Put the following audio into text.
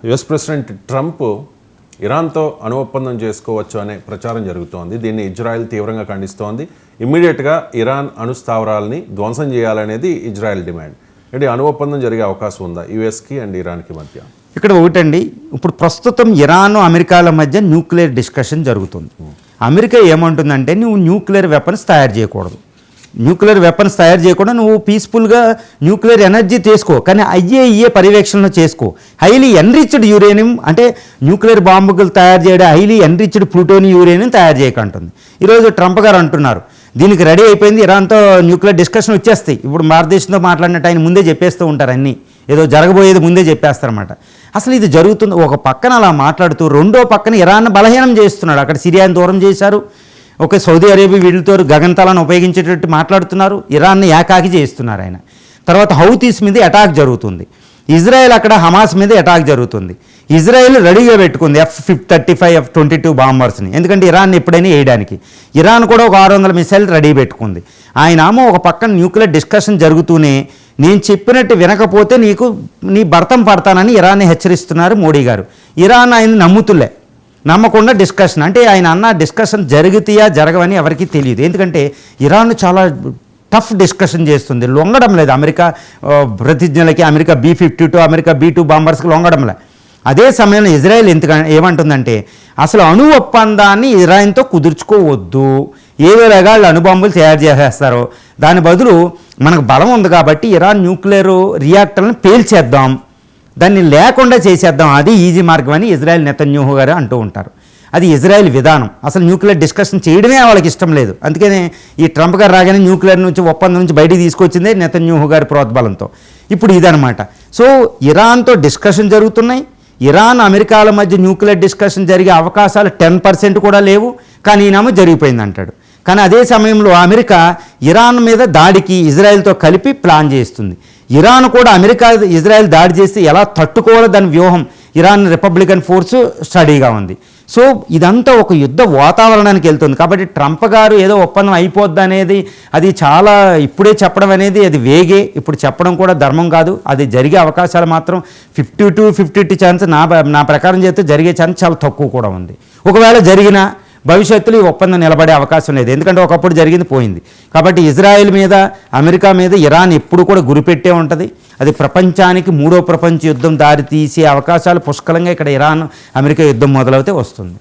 US president Trump ఇరాన్తో అణు ఒప్పందం చేసుకోవచ్చు అనే ప్రచారం జరుగుతోంది. దీన్ని ఇజ్రాయెల్ తీవ్రంగా ఖండిస్తోంది. ఇమ్మీడియట్గా ఇరాన్ అణు స్థావరాలని ధ్వంసం చేయాలనేది ఇజ్రాయెల్ డిమాండ్. అంటే అణు ఒప్పందం జరిగే అవకాశం ఉందా యుఎస్కి అండ్ ఇరాన్కి మధ్య? ఇక్కడ ఒకటండి, ఇప్పుడు ప్రస్తుతం ఇరాన్ అమెరికాల మధ్య న్యూక్లియర్ డిస్కషన్ జరుగుతుంది. అమెరికా ఏమంటుందంటే నువ్వు న్యూక్లియర్ వెపన్స్ తయారు చేయకూడదు, న్యూక్లియర్ వెపన్స్ తయారు చేయకుండా నువ్వు పీస్ఫుల్గా న్యూక్లియర్ ఎనర్జీ చేసుకో, కానీ ఐఏఈఏ పర్యవేక్షణలో చేసుకో. హైలీ ఎన్రిచ్డ్ యురేనియం అంటే న్యూక్లియర్ బాంబులు తయారు చేయడం హైలీ ఎన్రిచ్డ్ ప్లూటోనియం యురేనియం తయారు చేయకంటుంది. ఈరోజు ట్రంప్ గారు అంటున్నారు దీనికి రెడీ అయిపోయింది, ఇరాన్తో న్యూక్లియర్ డిస్కషన్ వచ్చేస్తాయి. ఇప్పుడు భారతదేశంతో మాట్లాడినట్టు ఆయన ముందే చెప్పేస్తూ ఉంటారు, అన్నీ ఏదో జరగబోయేది ముందే చెప్పేస్తారన్నమాట. అసలు ఇది జరుగుతుంది. ఒక పక్కన అలా మాట్లాడుతూ రెండో పక్కన ఇరాన్ బలహీనం చేస్తున్నాడు. అక్కడ సిరియాని దూరం చేశారు, ఒక సౌదీ అరేబియా వీళ్ళతో గగనతలాన్ని ఉపయోగించేటట్టు మాట్లాడుతున్నారు, ఇరాన్ని ఏకాకి చేస్తున్నారు ఆయన. తర్వాత హౌతీస్ మీద అటాక్ జరుగుతుంది, ఇజ్రాయెల్ అక్కడ హమాస్ మీద అటాక్ జరుగుతుంది. ఇజ్రాయెల్ రెడీగా పెట్టుకుంది F-35 F-22 బాంబర్స్ని, ఎందుకంటే ఇరాన్ ఎప్పుడైనా వేయడానికి. ఇరాన్ కూడా ఒక 600 మిసైల్ రెడీ పెట్టుకుంది. ఆయనేమో ఒక పక్కన న్యూక్లియర్ డిస్కషన్ జరుగుతూనే నేను చెప్పినట్టు వినకపోతే నీ భర్తం పడతానని ఇరాన్ని హెచ్చరిస్తున్నారు మోడీ గారు. ఇరాన్ ఆయన నమ్మకుండా డిస్కషన్, అంటే ఆయన అన్న డిస్కషన్ జరుగుతాయా జరగవని ఎవరికీ తెలియదు. ఎందుకంటే ఇరాన్ చాలా టఫ్ డిస్కషన్ చేస్తుంది, లొంగడం లేదు అమెరికా ప్రతిజ్ఞలకి. అమెరికా B-52 అమెరికా B-2 బాంబర్స్కి లొంగడం లేదు. అదే సమయంలో ఇజ్రాయెల్ ఏమంటుందంటే అసలు అణు ఒప్పందాన్ని ఇరాన్తో కుదుర్చుకోవద్దు, ఏదో రకాల అణుబాంబులు తయారు చేసేస్తారో దాని బదులు మనకు బలం ఉంది కాబట్టి ఇరాన్ న్యూక్లియర్ రియాక్టర్లను పేల్చేద్దాం, దాన్ని లేకుండా చేసేద్దాం, అది ఈజీ మార్గం అని ఇజ్రాయెల్ నెతన్యాహు గారు అంటూ ఉంటారు. అది ఇజ్రాయెల్ విధానం. అసలు న్యూక్లియర్ డిస్కషన్ చేయడమే వాళ్ళకి ఇష్టం లేదు. అందుకనే ఈ ట్రంప్ గారు రాగానే న్యూక్లియర్ నుంచి ఒప్పందం నుంచి బయటికి తీసుకొచ్చిందే నెతన్యాహు గారి ప్రోద్బలంతో. ఇప్పుడు ఇదనమాట. సో ఇరాన్తో డిస్కషన్ జరుగుతున్నాయి. ఇరాన్ అమెరికాల మధ్య న్యూక్లియర్ డిస్కషన్ జరిగే అవకాశాలు 10% కూడా లేవు, కానీ ఈయనేమో జరిగిపోయింది అంటాడు. కానీ అదే సమయంలో అమెరికా ఇరాన్ మీద దాడికి ఇజ్రాయెల్తో కలిపి ప్లాన్ చేస్తుంది. ఇరాన్ కూడా అమెరికా ఇజ్రాయెల్ దాడి చేస్తే ఎలా తట్టుకోవాలో దాని వ్యూహం ఇరాన్ రిపబ్లికన్ ఫోర్స్ స్టడీగా ఉంది. సో ఇదంతా ఒక యుద్ధ వాతావరణానికి వెళ్తుంది. కాబట్టి ట్రంప్ గారు ఏదో ఒప్పందం అయిపోద్ది అనేది అది చాలా ఇప్పుడే చెప్పడం అనేది అది వేగే, ఇప్పుడు చెప్పడం కూడా ధర్మం కాదు. అది జరిగే అవకాశాలు మాత్రం 50-50 ఛాన్స్ నా ప్రకారం చేస్తే జరిగే ఛాన్స్ చాలా తక్కువ కూడా ఉంది. ఒకవేళ జరిగినా భవిష్యత్తులో ఈ ఒప్పందం నిలబడే అవకాశం లేదు, ఎందుకంటే ఒకప్పుడు జరిగింది పోయింది. కాబట్టి ఇజ్రాయెల్ మీద అమెరికా మీద ఇరాన్ ఎప్పుడు కూడా గురిపెట్టే ఉంటుంది. అది ప్రపంచానికి 3వ ప్రపంచ యుద్ధం దారి తీసే అవకాశాలు పుష్కలంగా ఇక్కడ ఇరాన్ అమెరికా యుద్ధం మొదలవుతే వస్తుంది.